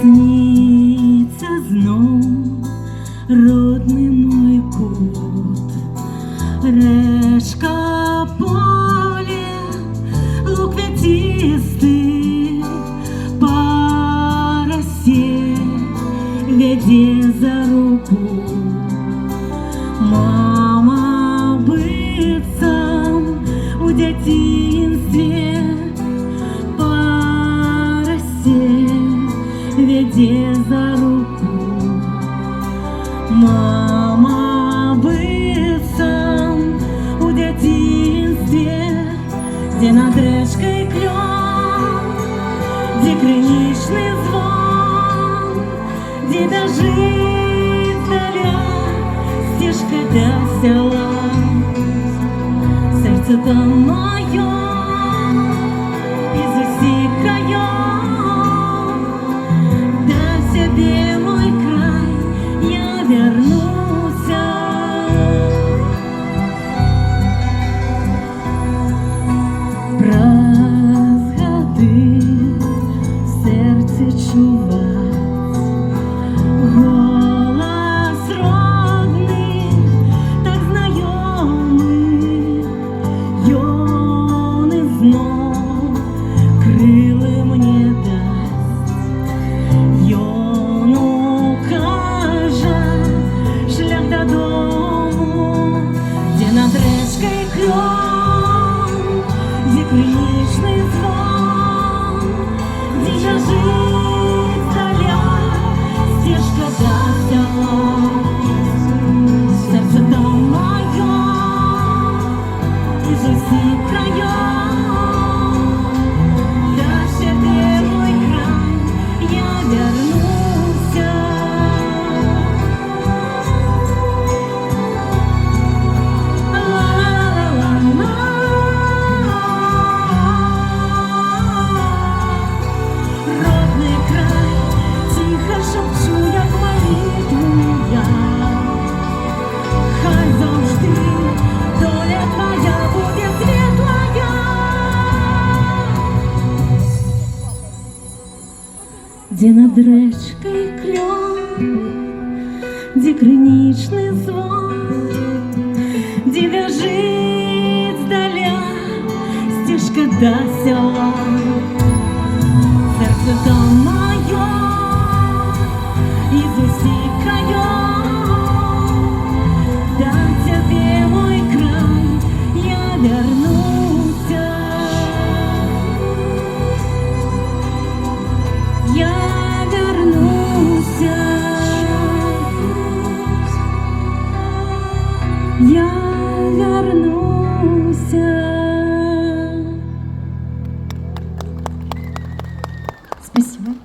Снится знов родний мой кут, решка поле, лук ветистый, по росе веде за руку. Мама быццам у дзяцінстве по росе веде за руку. Мама быццам у дзяцінстве, дзе над рэчкай клён, дзе крынічны звон, дзе бяжыць даля сцежка да сяла. Сэрца там маё из усіх краёў, да сябе мой край я вярнуся. Праз гады в сэрцы чуваць голас родны, так знаёмы. Ён ізноў крылы мне даст, ён укажа шлях дадому, дзе над рэчкай клён, дзе крынічны звон, дзе бяжыць даля сцежка да сяла. Сэрца там маё из усіх краёў, да сябе мой край я вярнуся. Родний край, тихо шепчу, як молитву я. Хай завжди доля твоя буде світлая. Дзе над рэчкай клён, дзе крынічны звон, дзе бяжыць даля сцежка да сяла. Сэрца там маё из усіх краёў, да цябе мой край я вярнуся. Я вярнуся. Я вярнуся.